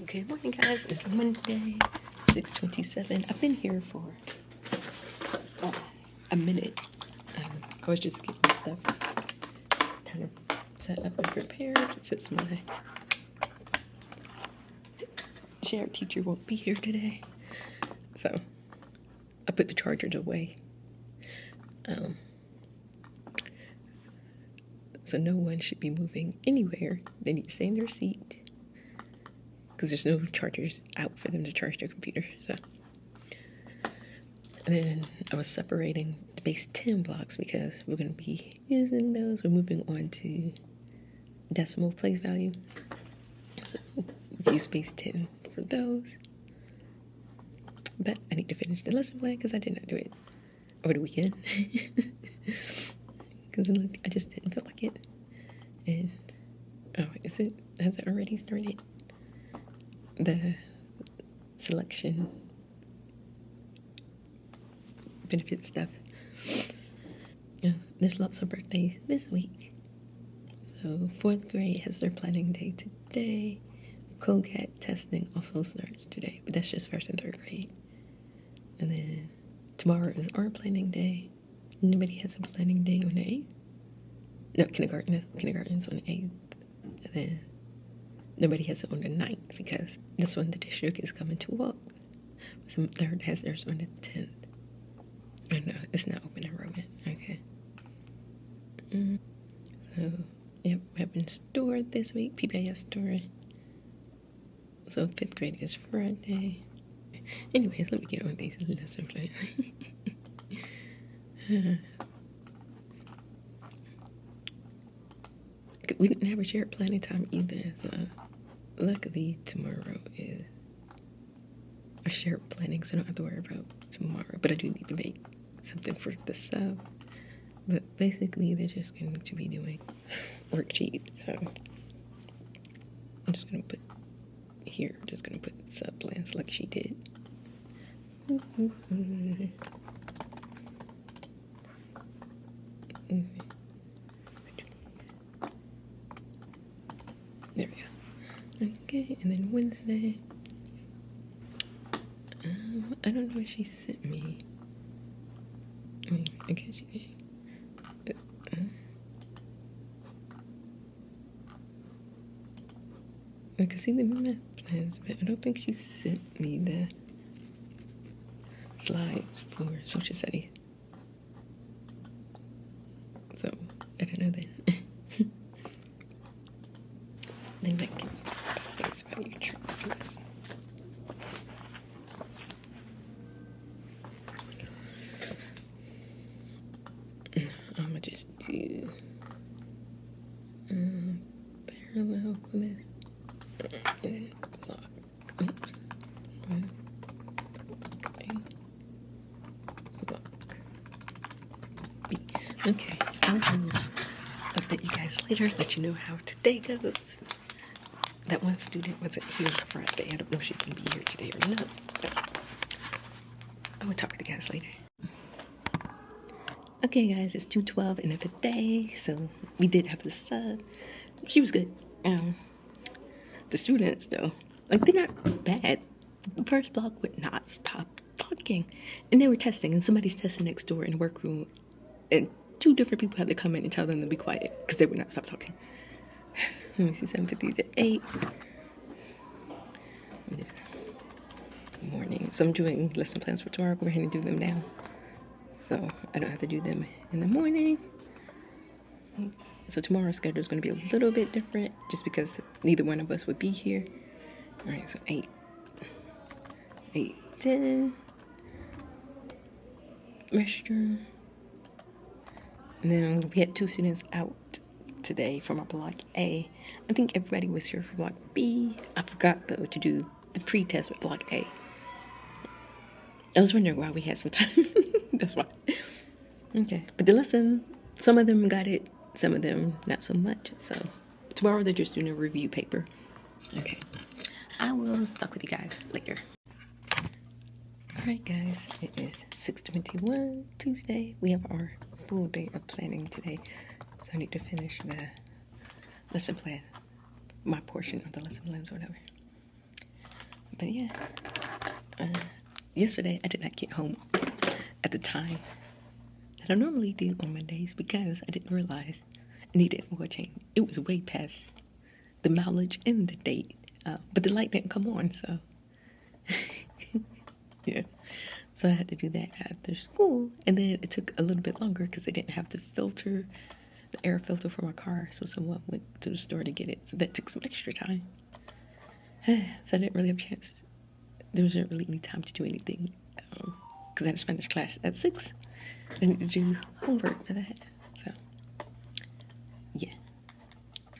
Good morning, guys. It's Monday, 6:27. I've been here for a minute. I was just getting stuff kind of set up and prepared since my shared teacher won't be here today. So I put the chargers away. So no one should be moving anywhere. They need to stay in their seat because there's no chargers out for them to charge their computer. So, and then I was separating the base 10 blocks because we're going to be using those. We're moving on to decimal place value. So we can use base 10 for those. But I need to finish the lesson plan because I did not do it over the weekend. Because I just didn't feel like it. And, has it already started? The selection benefit stuff. Yeah, there's lots of birthdays this week. So 4th grade has their planning day today. COGAT testing also starts today, but that's just 1st and 3rd grade. And then tomorrow is our planning day. Nobody has a planning day on the 8th. No, kindergarten's on the 8th. And then nobody has it on the 9th because that's when the district is coming to walk. Some 3rd has theirs on the 10th. Oh no, it's not open enrollment. Okay. So, yep, we're having a store this week, PBIS store. So 5th grade is Friday. Anyways, let me get on these lesson plans. We didn't have a shared planning time either, so luckily tomorrow is a shared planning, so I don't have to worry about tomorrow. But I do need to make something for the sub. But basically, they're just going to be doing worksheets. So I'm just going to put here, I'm just going to put sub plans like she did. There we go. Okay, and then Wednesday. I don't know what she sent me. I guess she did. I can see the math plans, but I don't think she sent me the slides for social studies. So, I don't know then. They might get face value charges. I'm gonna just do parallel for this. And then block. Oops. Block. B. Okay, I will update you guys later, let you know how today goes. That one student wasn't here Friday. I don't know if she can be here today or not. But I will talk to you guys later. Okay, guys, it's 2:12 end of the day, so we did have the sub. She was good. The students, though, like, they're not bad. The first block would not stop talking, and they were testing, and somebody's testing next door in the workroom, and 2 different people had to come in and tell them to be quiet because they would not stop talking. Let me see, 7:50 to 8. Morning. So I'm doing lesson plans for tomorrow. Go ahead and do them now, so I don't have to do them in the morning. So tomorrow's schedule is going to be a little bit different just because neither one of us would be here. All right, so 8:10 restroom. And then we had 2 students out today from our block A. I think everybody was here for block B. I forgot though to do the pre-test with block A. I was wondering why we had some time. That's why. Okay, but the lesson, some of them got it, some of them not so much. So tomorrow they're just doing a review paper. Okay, I will talk with you guys later. All right, guys, it is 6:21 Tuesday. We have our full day of planning today, so I need to finish the lesson plan, my portion of the lesson plans or whatever. But yeah, yesterday I did not get home at the time that I normally do on Mondays because I didn't realize I needed oil change. It was way past the mileage and the date, but the light didn't come on, so yeah. So I had to do that after school, and then it took a little bit longer because they didn't have the filter, the air filter for my car, so someone went to the store to get it, so that took some extra time. So I didn't really have a chance. There wasn't really any time to do anything because I had a Spanish class at 6. I need to do homework for that. So, yeah.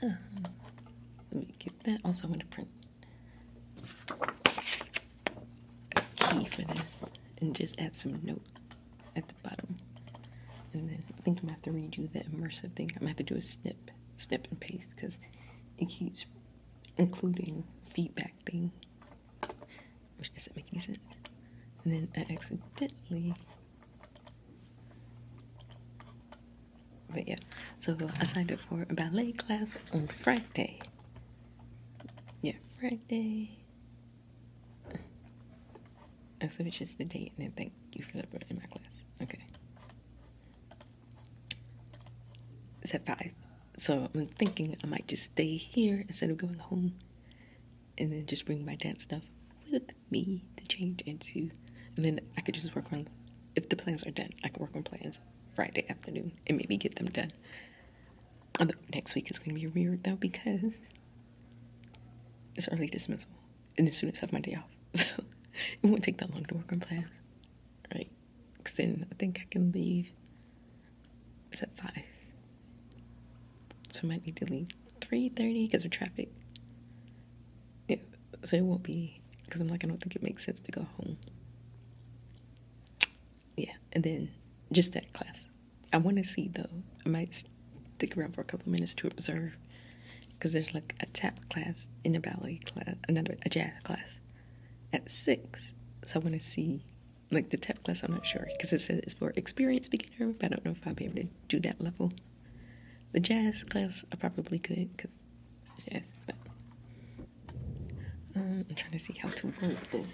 Let me get that. Also, I'm going to print a key for this and just add some notes at the bottom. And then I think I'm going to have to redo the immersive thing. I'm going to have to do a snip and paste because it keeps including feedback thing, which doesn't make any sense. And then I accidentally, but yeah, so I signed up for a ballet class on Friday. Yeah, Friday. So it's just the date, and then thank you for the in my class. Okay. It's at 5. So I'm thinking I might just stay here instead of going home and then just bring my dance stuff with me to change into. And then I could just work on, if the plans are done, I can work on plans Friday afternoon and maybe get them done. Although next week is going to be weird though because it's early dismissal and the students have my day off. So it won't take that long to work on plans, right? Because then I think I can leave. It's at 5. So I might need to leave 3:30 because of traffic. Yeah, so it won't be, because I don't think it makes sense to go home. Yeah, and then just that class. I want to see though, I might stick around for a couple of minutes to observe because there's like a tap class in a ballet class, a jazz class at 6. So I want to see, like the tap class, I'm not sure because it says it's for experienced beginner, but I don't know if I'll be able to do that level. The jazz class, I probably could, because jazz, but I'm trying to see how to word this.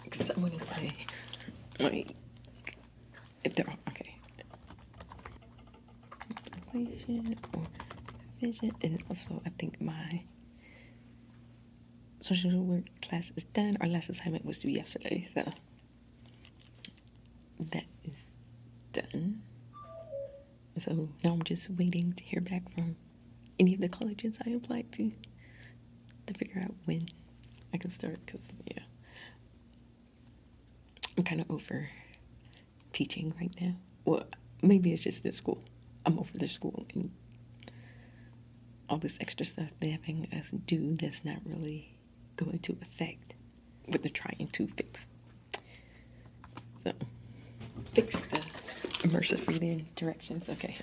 Because I want to say, like, if they're all, okay. Equation or vision, and also I think my social work class is done. Our last assignment was due yesterday, so that is done. So now I'm just waiting to hear back from any of the colleges I applied to figure out when I can start, because yeah, I'm kind of over teaching right now. Well, maybe it's just this school. I'm over the school and all this extra stuff they're having us do that's not really going to affect what they're trying to fix. So, fix the immersive reading directions. Okay.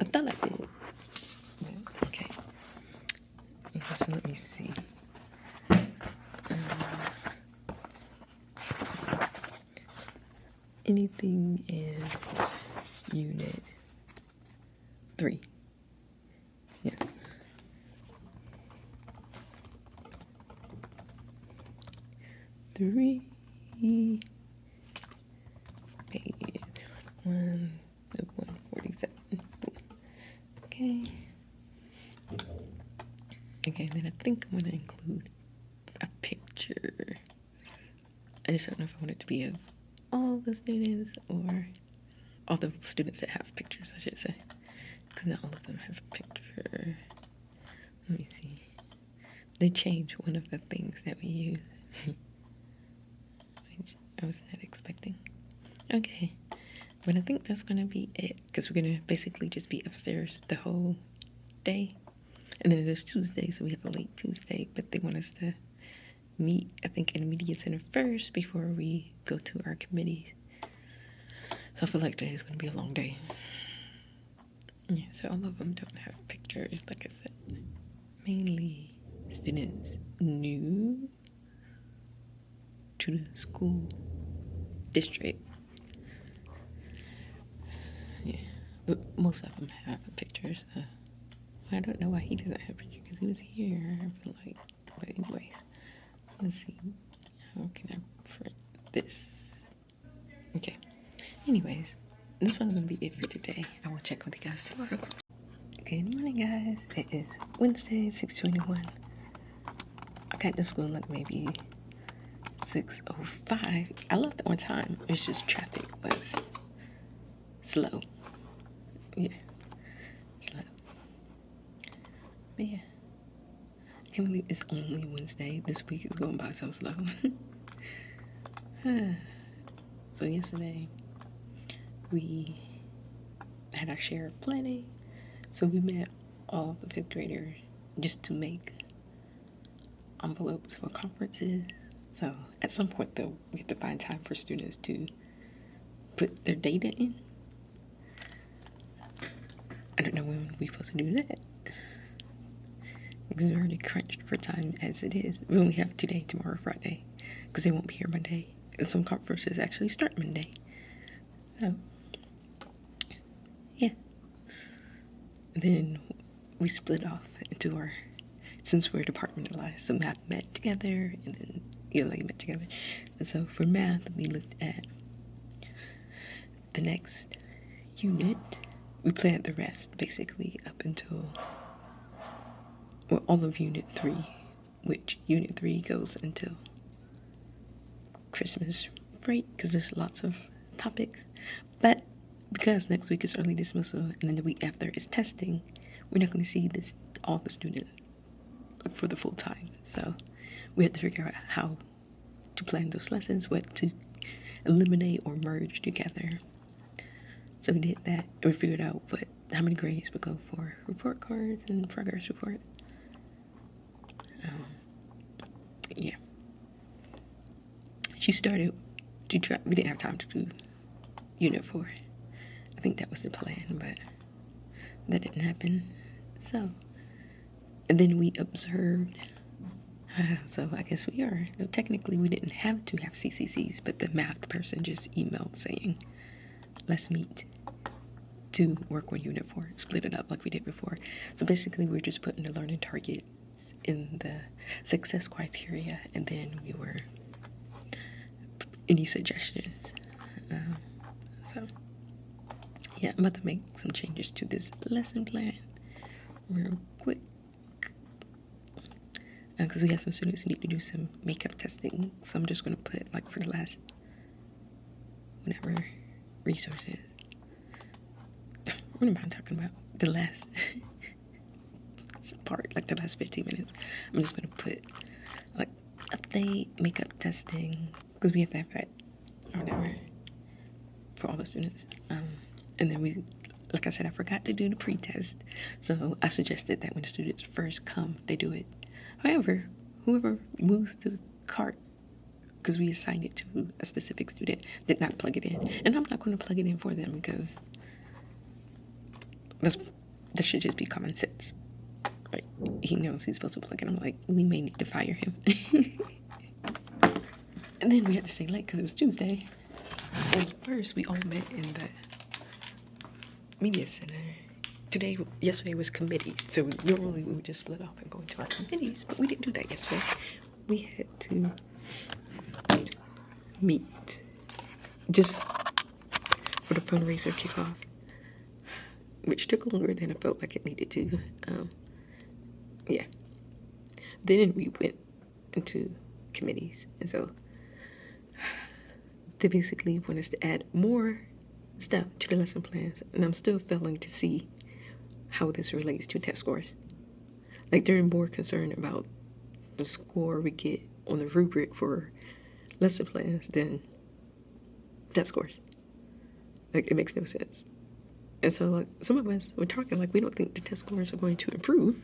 I thought I did. Okay. So let me see. Anything in unit 3. Yeah. Page 147. Okay. Okay, then I think I'm gonna include a picture. I just don't know if I want it to be of all the students or all the students that have pictures, I should say. Because not all of them have a picture. Let me see. They changed one of the things that we use. Which I was not expecting. Okay. But I think that's going to be it. Because we're going to basically just be upstairs the whole day. And then there's Tuesday, so we have a late Tuesday. But they want us to meet, I think, in the media center first before we go to our committees. So I feel like today is going to be a long day. Yeah, so all of them don't have pictures, like I said. Mainly students new to the school district. Yeah, but most of them have pictures. I don't know why he doesn't have a picture because he was here. I feel like, but anyways, let's see. How can I print this? Okay. Anyways, this one's gonna be it for today. I will check with you guys tomorrow. Good morning, guys. It is Wednesday, 6:21. I got to school like maybe 6:05. I left on time. It's just traffic was slow. Yeah, slow. But yeah, I can't believe it's only Wednesday. This week is going by so slow. So yesterday we had our share of planning. So we met all the 5th graders just to make envelopes for conferences. So at some point though, we have to find time for students to put their data in. I don't know when we're supposed to do that, because we're already crunched for time as it is. We only have today, tomorrow, Friday, because they won't be here Monday. And some conferences actually start Monday. So, yeah. Then we split off into our, since we're departmentalized, so math met together, and then ELA met together. And so for math, we looked at the next unit. We planned the rest, basically, up until, well, all of Unit 3, which Unit 3 goes until Christmas break, because there's lots of topics. But because next week is early dismissal, and then the week after is testing, we're not going to see all the students for the full time. So we had to figure out how to plan those lessons, what to eliminate or merge together. So we did that, and we figured out how many grades would go for report cards and progress report. Yeah. She started to try. We didn't have time to do Unit 4. I think that was the plan, but that didn't happen. So, and then we observed. So I guess we are. Technically, we didn't have to have CCCs, but the math person just emailed saying, let's meet to work on Unit 4, split it up like we did before. So basically, we're just putting the learning target in the success criteria, and then we were any suggestions. So yeah, I'm about to make some changes to this lesson plan real quick, because we have some students who need to do some makeup testing. So I'm just gonna put like for the last whatever resources. What am I talking about? The last part, like the last 15 minutes. I'm just gonna put like update makeup testing, because we have to have that or whatever for all the students. And then we, like I said, I forgot to do the pre-test, so I suggested that when the students first come, they do it. However, whoever moves the cart, because we assigned it to a specific student, did not plug it in, and I'm not going to plug it in for them, because that should just be common sense. Right? He knows he's supposed to plug it. I'm like, we may need to fire him. And then we had to stay late because it was Tuesday. And first, we all met in the media center. Yesterday was committees. So normally we would just split off and go into our committees, but we didn't do that yesterday. We had to meet just for the fundraiser kickoff, which took longer than I felt like it needed to. Yeah. Then we went into committees, and so they basically want us to add more stuff to the lesson plans, and I'm still failing to see how this relates to test scores. Like, they're more concerned about the score we get on the rubric for lesson plans than test scores. Like, it makes no sense. And so, like, some of us were talking like we don't think the test scores are going to improve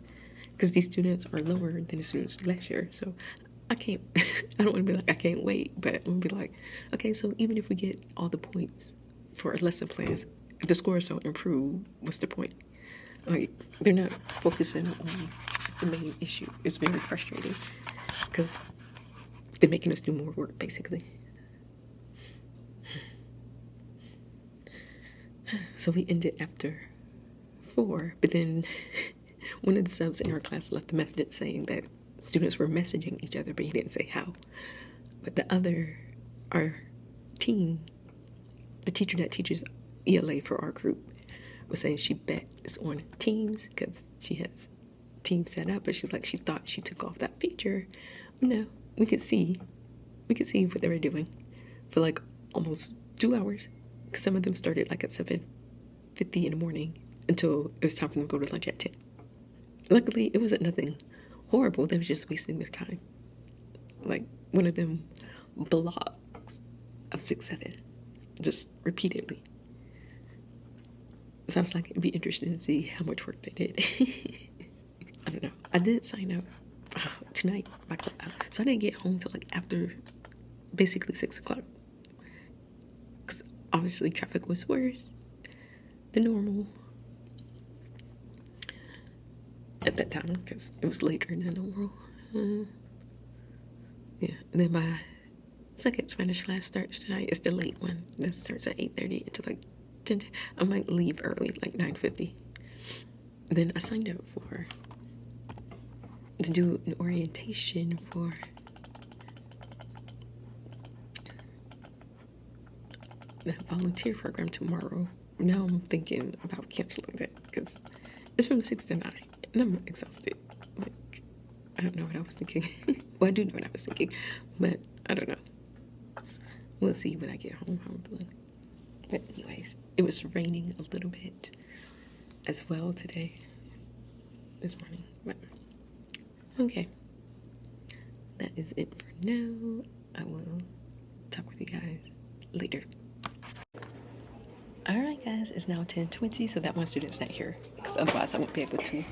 because these students are lower than the students last year. So I can't, I don't want to be like, I can't wait, but I'm going to be like, okay, so even if we get all the points for our lesson plans, if the scores don't improve, what's the point? Like, they're not focusing on the main issue. It's very frustrating because they're making us do more work, basically. So we ended after 4, but then one of the subs in our class left a message saying that students were messaging each other, but he didn't say how. But the other, our team, the teacher that teaches ELA for our group, was saying she bet it's on Teams because she has Teams set up, but she's like, she thought she took off that feature. No, we could see what they were doing for like almost 2 hours. Some of them started like at 7:50 in the morning until it was time for them to go to lunch at 10. Luckily, it wasn't nothing horrible. They were just wasting their time. Like one of them blocks of 6-7, just repeatedly. Sounds like it'd be interesting to see how much work they did. I don't know. I did sign up tonight, so I didn't get home till like after basically 6 o'clock. Because obviously traffic was worse than normal at that time because it was later than normal. Yeah, and then my second Spanish class starts tonight. It's the late one. That starts at 8:30 until like 10. I might leave early, like 9:50. Then I signed up to do an orientation for the volunteer program tomorrow. Now I'm thinking about canceling that because it's from 6 to 9 and I'm exhausted. Like, I don't know what I was thinking. Well, I do know what I was thinking, but I don't know. We'll see when I get home how I'm feeling. But anyways, it was raining a little bit as well this morning. But okay, that is it for now. I will talk with you guys later. Alright guys, it's now 10:20, so that one student's not here because otherwise I won't be able to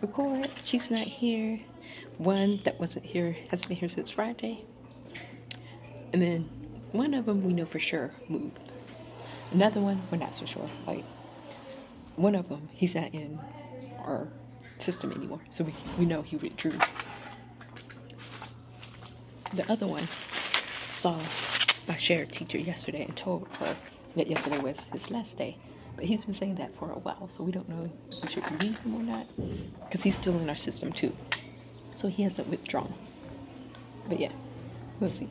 record. She's not here. One that wasn't here hasn't been here since Friday, and then one of them we know for sure moved. Another one we're not so sure. Like one of them, he's not in our system anymore, so we know he withdrew. The other one saw my shared teacher yesterday and told her that yesterday was his last day, but he's been saying that for a while, so we don't know if we should leave him or not because he's still in our system too, so he hasn't withdrawn. But yeah, we'll see.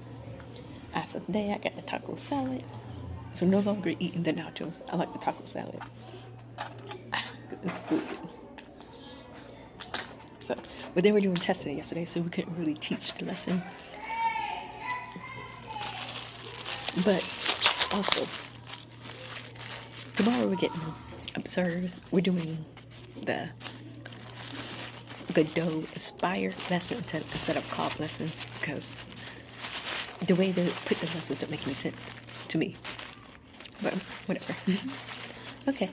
So today I got the taco salad, so no longer eating the nachos. I like the taco salad. It's good. So, but they were doing testing yesterday, so we couldn't really teach the lesson. But also, tomorrow we're getting observed. We're doing the dough inspired lesson instead of carb lesson because the way they put the lessons don't make any sense to me. But whatever. Okay.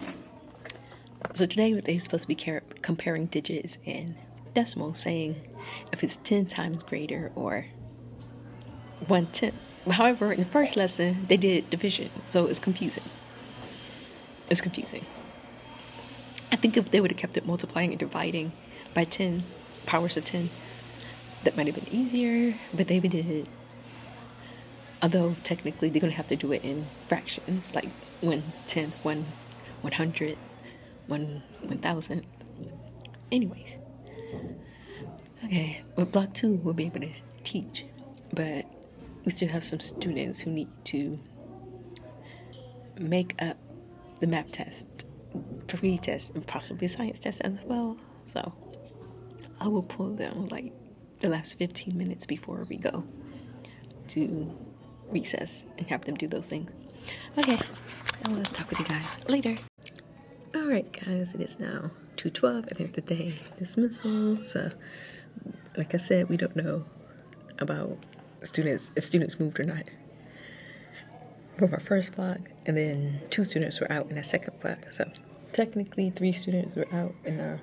So today they're supposed to be comparing digits and decimals, saying if it's 10 times greater or 1/10. However, in the first lesson, they did division, so it's confusing. It's confusing. I think if they would have kept it multiplying and dividing by 10, powers of 10, that might have been easier, but they did. Although, technically, they're going to have to do it in fractions, like 1/10, 100, 1,000. Anyways. Okay, but block 2 we'll be able to teach, but we still have some students who need to make up the math test, pre-test, and possibly science test as well. So I will pull them like the last 15 minutes before we go to recess and have them do those things. Okay, I will talk with you guys later. Alright guys, it is now 2:12 at the end of the day dismissal. So like I said, we don't know about students, if students moved or not from our first block, and then 2 students were out in our second block. So technically 3 students were out in our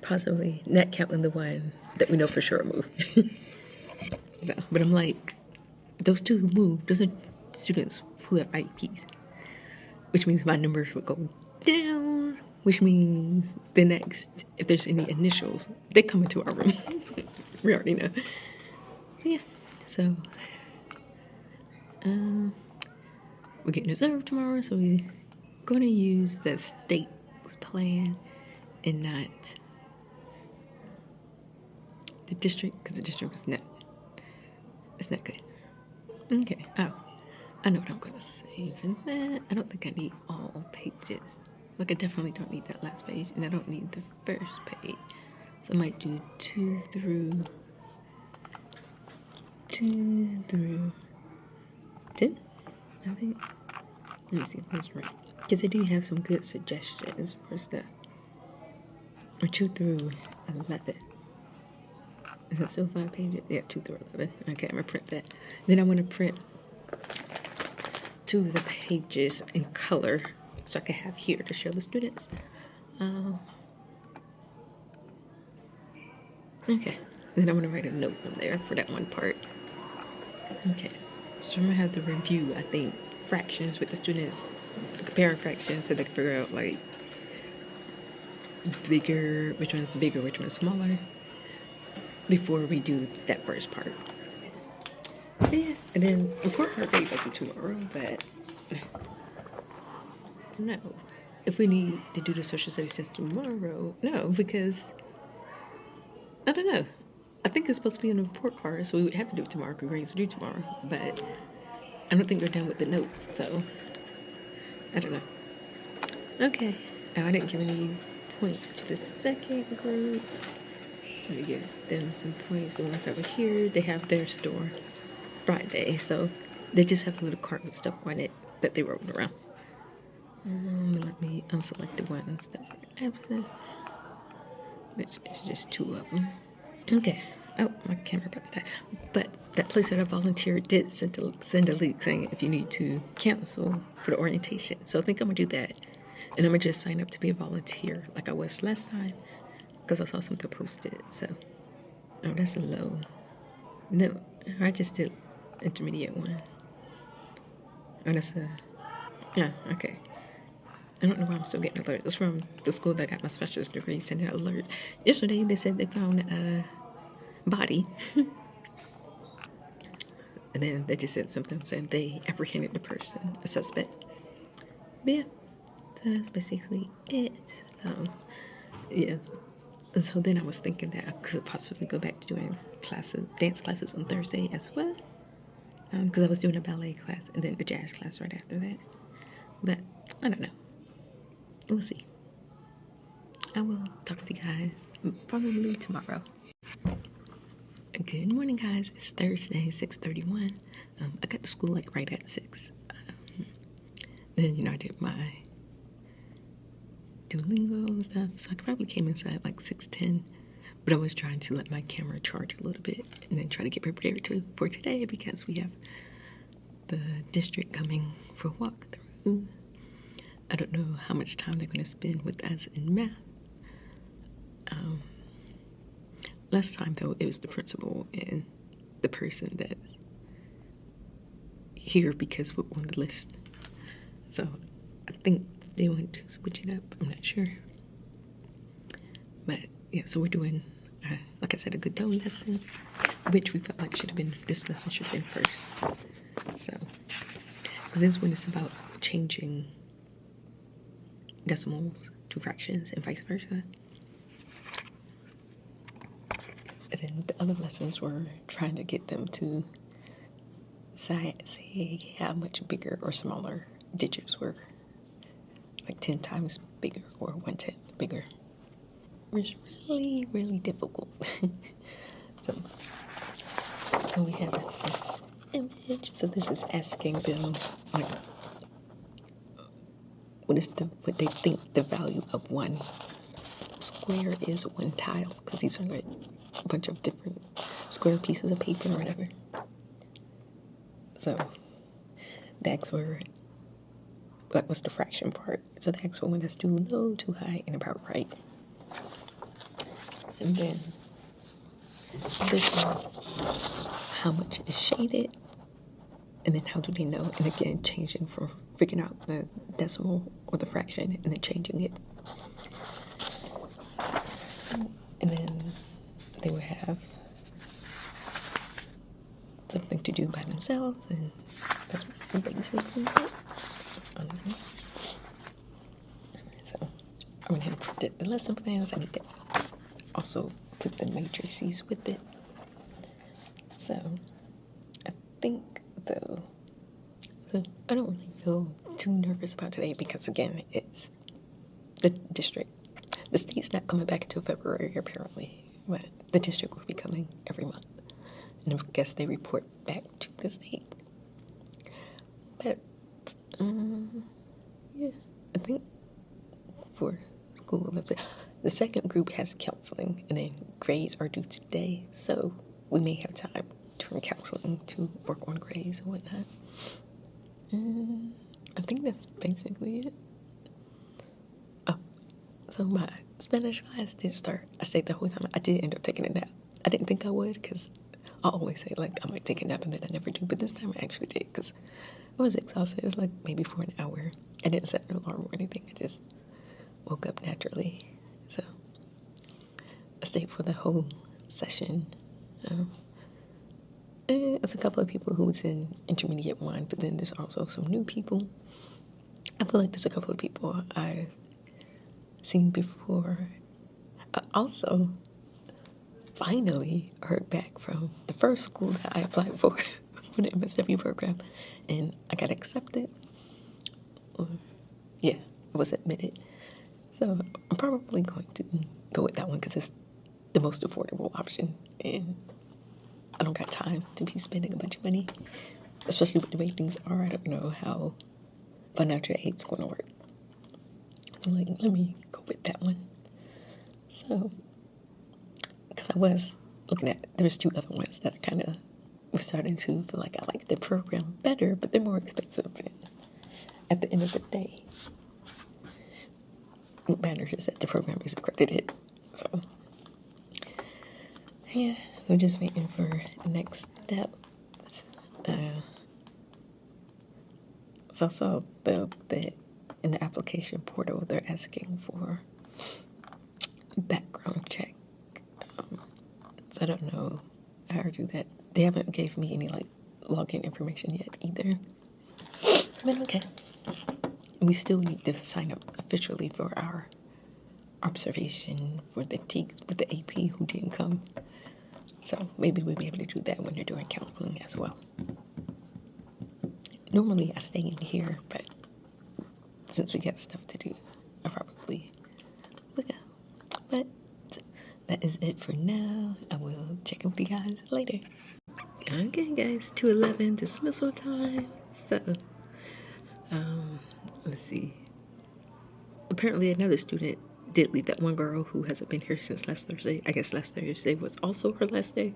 possibly not counting the one that we know for sure moved. So, but I'm like, those 2 who moved, those are students who have IEPs, which means my numbers would go down, which means the next, if there's any initials, they come into our room. We already know. Yeah, so we're getting observed tomorrow, so we going to use the state's plan and not the district, because the district is not, it's not good. Okay, oh, I know what I'm going to save in that. I don't think I need all pages. Like, I definitely don't need that last page, and I don't need the first page. So I might do 2 through 10, I think. Let me see if that's right. Because I do have some good suggestions for stuff. Or 2 through 11. Is that still 5 pages? Yeah, 2 through 11. Okay, I'm gonna print that. Then I want to print 2 of the pages in color so I can have here to show the students. Okay, then I'm gonna write a note on there for that one part. Okay, so I'm gonna have to review, I think, fractions with the students, comparing fractions so they can figure out like bigger, which one's bigger, which one's smaller, before we do that first part. Yeah, and then report card ready like tomorrow, but no. If we need to do the social studies test tomorrow, no, because I don't know. I think it's supposed to be on the report card, so we would have to do it tomorrow, because grades are due tomorrow, but I don't think they're done with the notes, so I don't know. Okay, oh, I didn't give any points to the second group. Let me give them some points. The ones that were here, they have their store Friday, so they just have a little cart with stuff on it that they wrote around. Let me unselect the ones that were absent, which is just 2 of them. Okay. Oh, my camera about that. But that place that I volunteered did send a link saying if you need to cancel for the orientation. So I think I'm gonna do that, and I'm gonna just sign up to be a volunteer like I was last time, because I saw something posted. So, oh, that's a low. No, I just did intermediate one. Oh, that's a, yeah, okay. I don't know why I'm still getting alerts. It's from the school that got my specialist degree, sending an alert. Yesterday they said they found a body. And then they just said something saying they apprehended the person, a suspect. But yeah, so that's basically it. Yeah. So then I was thinking that I could possibly go back to doing classes, dance classes on Thursday as well. Because I was doing a ballet class and then a jazz class right after that. But I don't know. We'll see. I will talk to you guys probably tomorrow. Good morning, guys. It's Thursday, 6:31. I got to school like right at 6. Then, you know, I did my Duolingo and stuff, so I probably came inside like 6:10. But I was trying to let my camera charge a little bit and then try to get prepared for today, because we have the district coming for a walkthrough. I don't know how much time they're going to spend with us in math. Last time, though, it was the principal and the person that here because we're on the list. So I think they want to switch it up. I'm not sure. But yeah, so we're doing, like I said, a Godot lesson, which we felt like should have been, this lesson should have been first. So, because this one is about changing decimals to fractions and vice versa. And then the other lessons were trying to get them to say how much bigger or smaller digits were. Like 10 times bigger or 1/10 bigger. It's really, really difficult. So we have this image. So this is asking them like what they think the value of one square is, one tile, because these are like a bunch of different square pieces of paper or whatever. So the X were, that was the fraction part. So the X one is too low, too high, and about right. And then this one, how much is shaded, and then how do they know? And again, changing from figuring out the decimal or the fraction and then changing it. And then they would have something to do by themselves, and that's what basically it. and printed the lesson plans. I need to also put the matrices with it. So I think though, I don't really feel too nervous about today because again, it's the district. The state's not coming back until February apparently, but the district will be coming every month. And I guess they report back to the state. But yeah, I think for school, the second group has counseling, and then grades are due today, so we may have time during counseling to work on grades and whatnot. I think that's basically it. Oh, so my Spanish class did start. I stayed the whole time. I did end up taking a nap. I didn't think I would because I always say like I might take a nap and then I never do, but this time I actually did because I was exhausted. It was like maybe for an hour. I didn't set an alarm or anything. I just woke up naturally. So I stayed for the whole session. There's a couple of people who was in intermediate one, but then there's also some new people. I feel like there's a couple of people I've seen before. I also finally heard back from the first school that I applied for the MSW program, and I got accepted. Yeah, I was admitted. So I'm probably going to go with that one because it's the most affordable option, and I don't got time to be spending a bunch of money, especially with the way things are. I don't know how financial aid's going to work. So like, let me go with that one. So, because I was looking at, there's two other ones that I kind of was starting to feel like I like the program better, but they're more expensive. And at the end of the day, what matters is that the program is accredited. So, yeah, we're just waiting for the next step. So I saw that in the application portal, they're asking for a background check. So I don't know how to do that. They haven't gave me any like login information yet either. But okay. We still need to sign up officially for our observation for the with the AP who didn't come. So maybe we'll be able to do that when they're doing counseling as well. Normally I stay in here, but since we got stuff to do, I probably will go. But that is it for now. I will check in with you guys later. Okay guys, 2:11 dismissal time. So, let's see. Apparently another student did leave, that one girl who hasn't been here since last Thursday. I guess last Thursday was also her last day.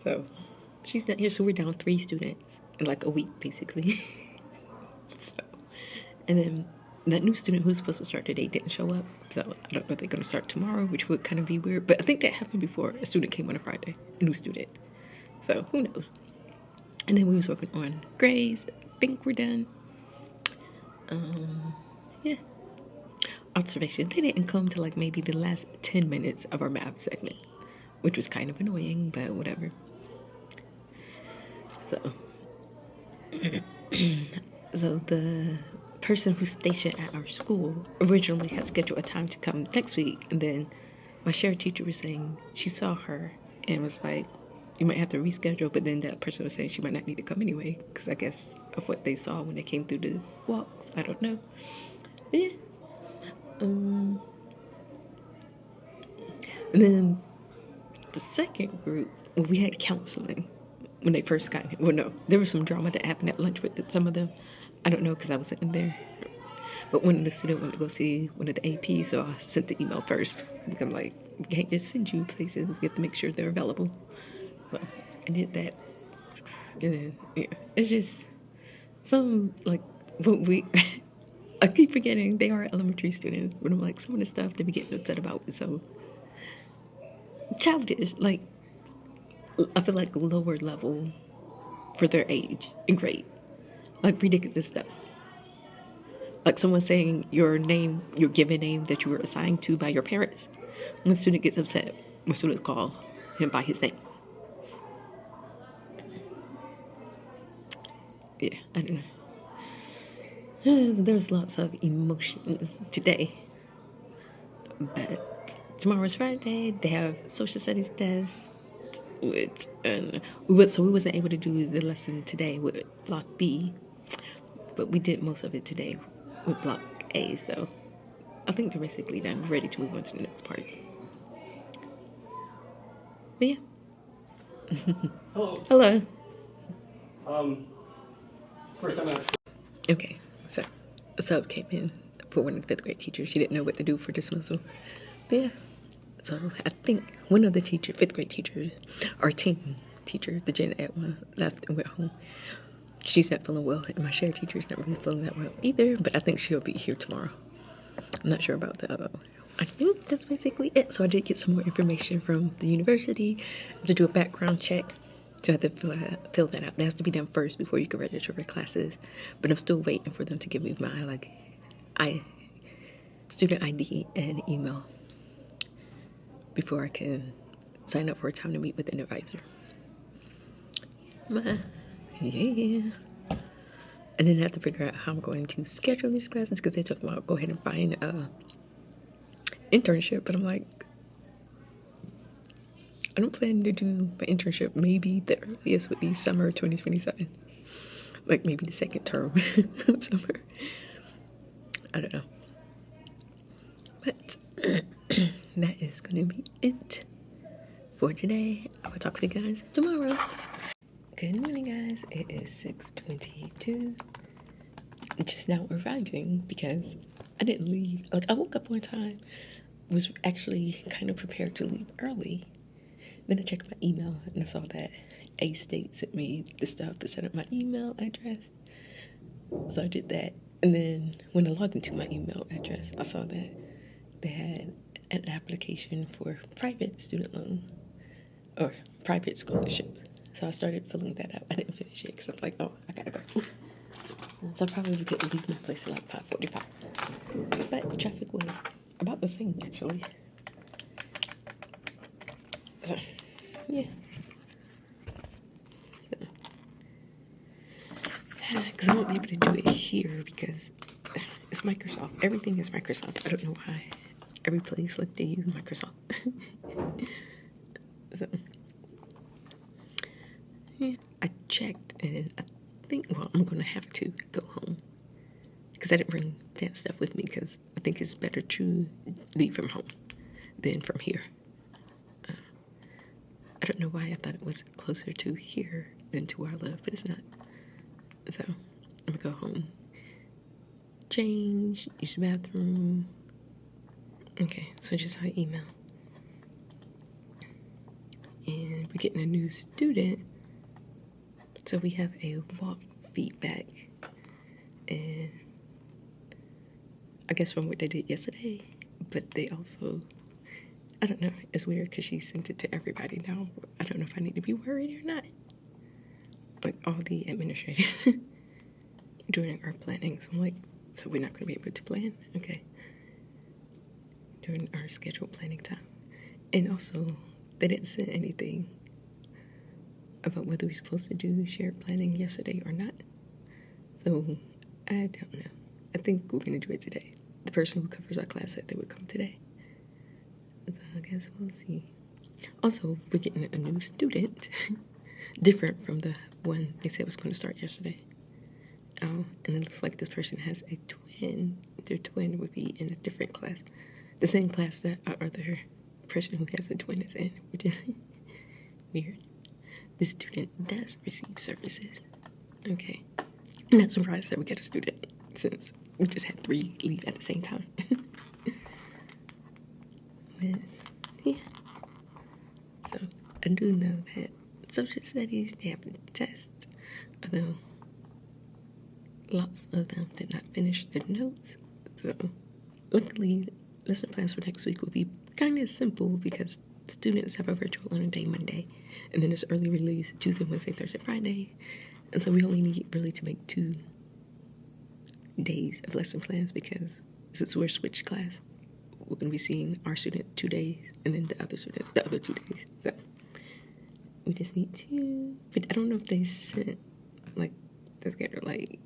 So she's not here, so we're down 3 students in like a week basically. So, and then that new student who's supposed to start today didn't show up. So I don't know if they're gonna start tomorrow, which would kind of be weird. But I think that happened before. A student came on a Friday, a new student. So who knows? And then we was working on grades. I think we're done. Yeah. Observation. They didn't come to like maybe the last 10 minutes of our math segment, which was kind of annoying, but whatever. So, so the person who's stationed at our school originally had scheduled a time to come next week, and then my shared teacher was saying she saw her and was like, you might have to reschedule, but then that person was saying she might not need to come anyway, because I guess of what they saw when they came through the walks. I don't know. But yeah. And then the second group, well, we had counseling when they first got here. Well, no, there was some drama that happened at lunch with some of them. I don't know because I wasn't in there. But one of the students wanted to go see one of the AP, so I sent the email first. I'm like, we can't just send you places. We have to make sure they're available. So I did that. And then, yeah, it's just some, like, what we... I keep forgetting they are elementary students, but I'm like, some of the stuff they be getting upset about is so childish. Like, I feel like lower level for their age and grade. Like, ridiculous stuff. Like someone saying your name, your given name that you were assigned to by your parents. When a student gets upset, when students call him by his name. Yeah, I don't know. There's lots of emotions today. But tomorrow's Friday. They have social studies test, which we wasn't able to do the lesson today with Block B, but we did most of it today with Block A. So I think they're basically done, ready to move on to the next part. But yeah. Hello. Hello. It's the first time I've... Okay, so a sub came in for one of the 5th grade teachers. She didn't know what to do for dismissal. But yeah, so I think one of the 5th grade teachers, our team teacher, the Jen Ed one, left and went home. She's not feeling well, and my share teacher's not really feeling that well either, but I think she'll be here tomorrow. I'm not sure about the other one. I think that's basically it. So I did get some more information from the university to do a background check. So I have to fill that out. That has to be done first before you can register for classes. But I'm still waiting for them to give me my student ID and email before I can sign up for a time to meet with an advisor. Yeah. And then I have to figure out how I'm going to schedule these classes because they talk about go ahead and find a internship, but I'm like, I don't plan to do my internship. Maybe the earliest would be summer 2027, like maybe the second term of summer. I don't know, but that is gonna be it for today. I will talk with you guys tomorrow. Good morning, guys. It is 6:22. Just now arriving because I didn't leave. Like, I woke up one time, was actually kind of prepared to leave early. Then I checked my email and I saw that A-State sent me the stuff to set up my email address. So I did that. And then when I logged into my email address, I saw that they had an application for private student loan or private scholarship. So I started filling that out. I didn't finish it because I was like, oh, I gotta go. So I probably couldn't leave my place at like 5:45. But traffic was about the same, actually. So, yeah. Because I won't be able to do it here because it's Microsoft. Everything is Microsoft. I don't know why. Every place, like, they use Microsoft. So, yeah. I checked and I think, well, I'm going to have to go home. Because I didn't bring that stuff with me because I think it's better to leave from home than from here. I don't know why I thought it was closer to here than to where I live, but it's not. So I'm gonna go home, change, use the bathroom. Okay, so just saw an email. And we're getting a new student. So we have a walk feedback. And I guess from what they did yesterday, but they also, I don't know, it's weird because she sent it to everybody now. I don't know if I need to be worried or not. Like all the administrators during our planning. So I'm like, so we're not going to be able to plan? Okay. During our scheduled planning time. And also, they didn't say anything about whether we're supposed to do shared planning yesterday or not. So, I don't know. I think we're going to do it today. The person who covers our class said they would come today. So I guess we'll see. Also, we're getting a new student. Different from the one they said was going to start yesterday. And it looks like this person has a twin. Their twin would be in a different class. The same class that our other person who has a twin is in, which is weird. The student does receive services. Okay. I'm not surprised that we get a student since we just had 3 leave at the same time. But, yeah. So, I do know that social studies, they have a test, although lots of them did not finish their notes. So, luckily, lesson plans for next week will be kind of simple because students have a virtual learning day Monday, and then it's early release Tuesday, Wednesday, Thursday, Friday. And so we only need really to make 2 days of lesson plans because since we're switched class, we're going to be seeing our student 2 days and then the other students the other 2 days. So we just need to, but I don't know if they sent like the schedule, like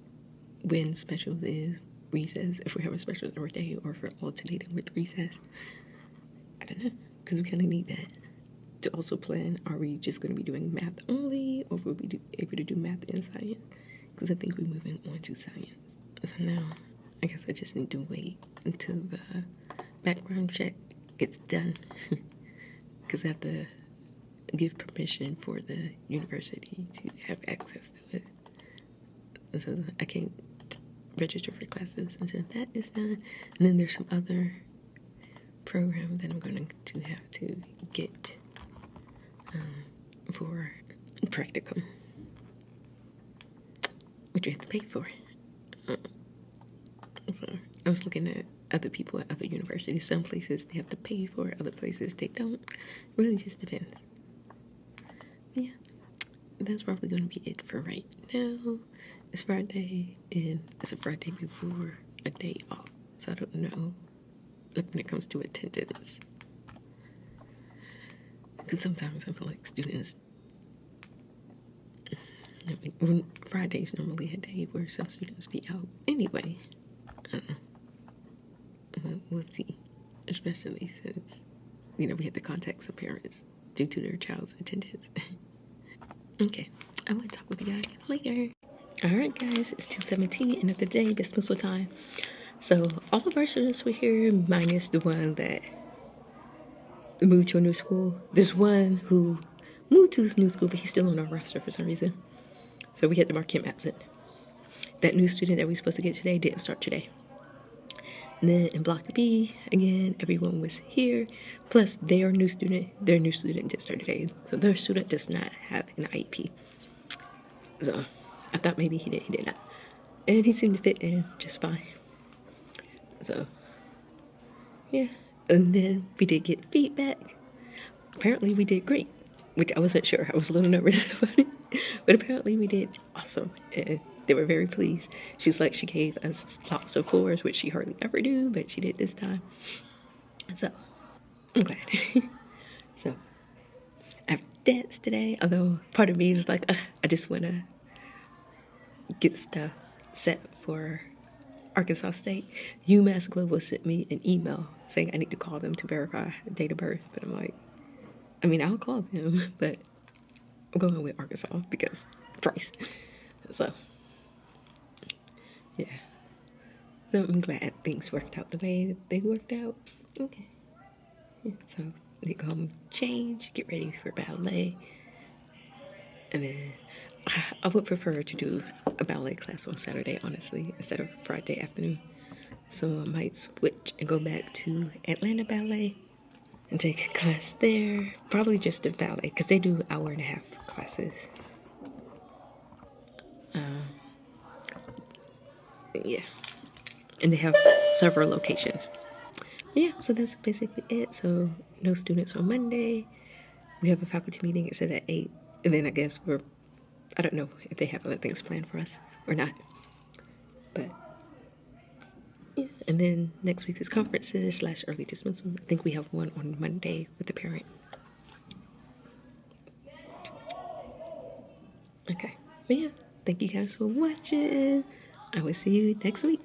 when specials is recess, if we're having specials every day or if we're alternating with recess. I don't know, because we kind of need that to also plan. Are we just going to be doing math only, or will we be able to do math and science? Because I think we're moving on to science. So now, I guess I just need to wait until the background check gets done, because I have to give permission for the university to have access to it. So I can't register for classes until that is done. And then there's some other program that I'm going to have to get for practicum, which you have to pay for. So I was looking at other people at other universities. Some places they have to pay for it, other places they don't. It really just depends. But yeah, that's probably going to be it for right now. It's Friday, and it's a Friday before a day off, so I don't know, like, when it comes to attendance, because sometimes I feel like students, I mean, when Friday's normally a day where some students be out anyway. We'll see, especially since, you know, we have to contact some parents due to their child's attendance. Okay, I will talk with you guys later. Alright guys, it's 2:17, end of the day, dismissal time. So all of our students were here, minus the one that moved to a new school. There's one who moved to this new school, but he's still on our roster for some reason. So we had to mark him absent. That new student that we were supposed to get today didn't start today. And then in Block B, again, everyone was here. Plus their new student did start today. So their student does not have an IEP. So I thought maybe he did not. And he seemed to fit in just fine. So, yeah. And then we did get feedback. Apparently we did great, which I wasn't sure. I was a little nervous about it. But apparently we did awesome. And they were very pleased. She's like, she gave us lots of 4s, which she hardly ever do, but she did this time. So, I'm glad. So, I've danced today, although part of me was like, I just want to get stuff set for Arkansas State. UMass Global sent me an email saying I need to call them to verify date of birth, but I'm like, I mean, I'll call them, but I'm going with Arkansas because price. So, yeah. So I'm glad things worked out the way that they worked out. Okay. Yeah, so they go home, change, get ready for ballet, and then I would prefer to do a ballet class on Saturday, honestly, instead of Friday afternoon. So I might switch and go back to Atlanta Ballet and take a class there. Probably just a ballet, because they do 1.5-hour classes. Yeah. And they have several locations. Yeah, so that's basically it. So no students on Monday. We have a faculty meeting. It's at 8. And then I guess I don't know if they have other things planned for us or not. But yeah, and then next week is conferences / early dismissal. I think we have one on Monday with the parent. Okay, but yeah, thank you guys for watching. I will see you next week.